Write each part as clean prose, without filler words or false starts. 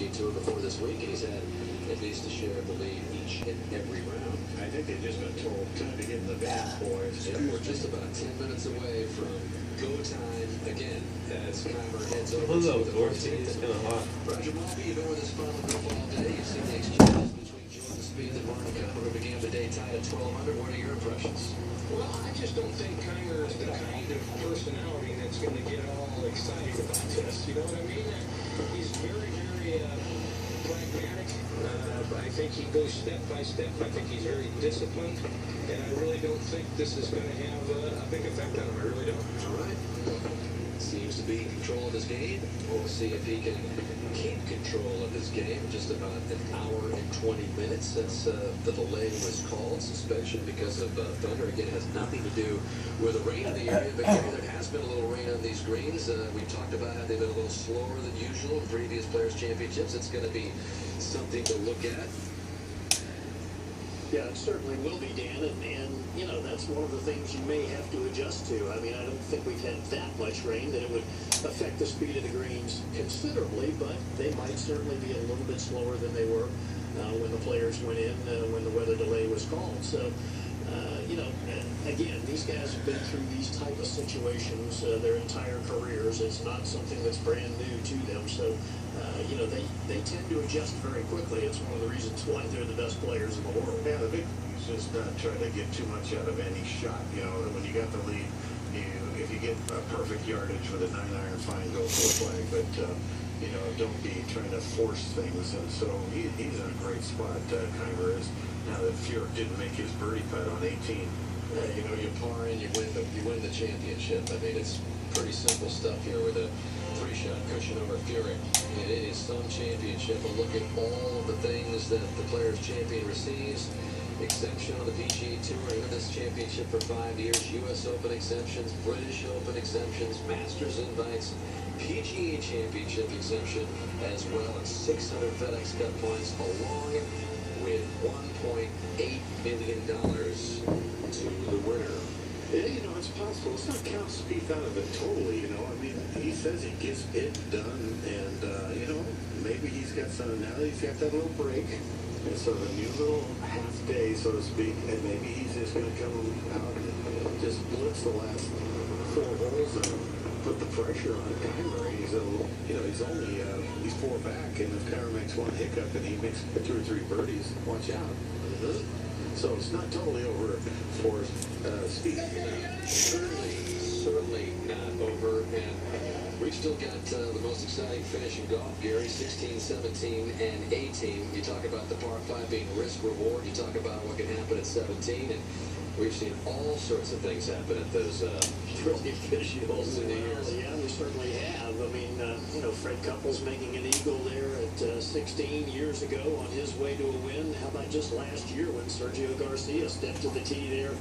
PGA Tour before this week, and he's had at least a share of the lead each and every round. I think they've just been told time to get in the van, boys. Yeah, we're just about 10 minutes away from go time again as Keimer heads over to the 14th. It's kind of hot. Roger Malby, you've been with us following football all day. You've seen the exchanges between Jordan Spieth and Martin Keimer, who began the day tied at 1200. What are your impressions? Well, I just don't think Keimer is the kind of personality that's going to get all excited about this. You know what I mean? He's very, very pragmatic. I think he goes step by step. I think he's very disciplined. And I really don't think this is going to have a big effect on him. I really don't. All right. Seems to be in control of his game. We'll see if he can keep control of his game. Just about an hour and 20 minutes since the delay was called. Suspension because of thunder. Again, it has nothing to do with the rain in the area. But here there has been a little rain on these greens. We talked about how they've been a little slower than usual in previous Players' Championships. It's going to be something to look at. Yeah, it certainly will be, Dan, and you know, that's one of the things you may have to adjust to. I mean, I don't think we've had that much rain that it would affect the speed of the greens considerably, but they might certainly be a little bit slower than they were when the players went in, when the weather delay was called. So, you know, again, these guys have been through these type of situations their entire careers. It's not something that's brand new to them, so you know, they tend to adjust very quickly. It's one of the reasons why they're the best players in the world. Yeah, the big thing is just not trying to get too much out of any shot. You know, when you got the lead, if you get a perfect yardage with a 9-iron, fine, go for the flag. But you know, don't be trying to force things. And so he's in a great spot. Keimer is. Now that Furyk didn't make his birdie putt on 18. You know, you par in, you win the championship. I mean, it's pretty simple stuff here with a 3-shot cushion over Furyk. And it is some championship. But look at all of the things that the Players' Champion receives. Exemption on the PGA Tour in this championship for 5 years. U.S. Open exemptions, British Open exemptions, Masters invites, PGA Championship exemption, as well as 600 FedEx Cup points, along with $1.8 million to the winner. Yeah, you know, it's possible. Let's not count Spieth out of it totally, you know. I mean, he says he gets it done, and, you know, maybe he's got some, now that he's got that little break, and so the new little half day, so to speak, and maybe he's just going to come out and just blitz the last 4 holes and put the pressure on Keimer. He's you know, he's only, he's 4 back, and if Keimer makes one hiccup and he makes 2 or 3 birdies, watch out. So it's not totally over for Spieth. Certainly not over. And we've still got the most exciting finish in golf, Gary. 16, 17, and 18. You talk about the par 5 being risk-reward. You talk about what can happen at 17. And we've seen all sorts of things happen at those brilliant finishing holes in the years. Yeah, we certainly have. I mean, you know, Fred Couples making an eagle there at 16 years ago on his way to a win. How about just last year when Sergio Garcia stepped to the tee there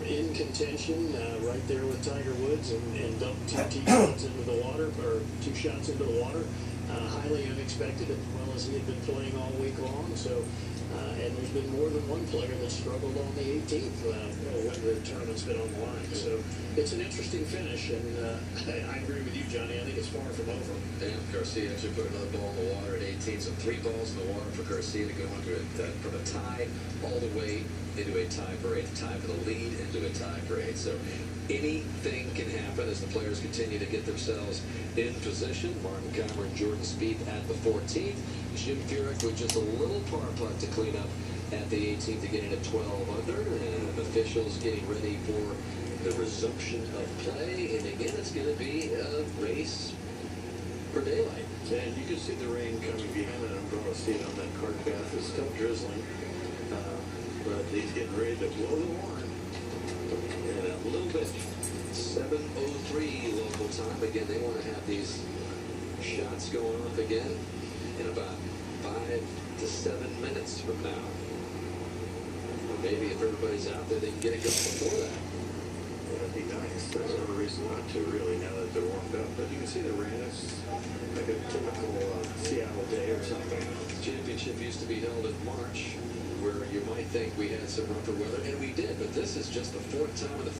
in contention, right there with Tiger Woods, and dumped 2 tee shots into the water, or 2 shots into the water. Highly unexpected, as well as he had been playing all week long. So, and there's been more than one player that struggled on the 18th when the tournament's been on the line. So it's an interesting finish, and I agree with you, Johnny. I think it's far from over. And Garcia actually put another ball in the water at 18. So 3 balls in the water for Garcia to go into it from a tie all the way into a tie for 8, tie for the lead into a tie for 8. So anything can happen as the players continue to get themselves in position. Martin Keimer and Jordan Spieth at the 14th. Jim Furyk with just a little par putt to clean up at the 18th to get in at 12 under. And officials getting ready for the resumption of play. And again, it's going to be a race for daylight. And you can see the rain coming behind that umbrella seat on that cart path. It's still drizzling. But he's getting ready to blow the horn. And a little bit. 7:03 local time. Again, they want to have these shots going off again in about 5 to 7 minutes from now. Or maybe if everybody's out there, they can get it going before that. That'd be nice. There's no reason not to, really, now that they're warmed up. But you can see the rain. It's like a typical Seattle day or something. The championship used to be held in March, where you might think we had some rougher weather, and we did, but this is just the 4th time in the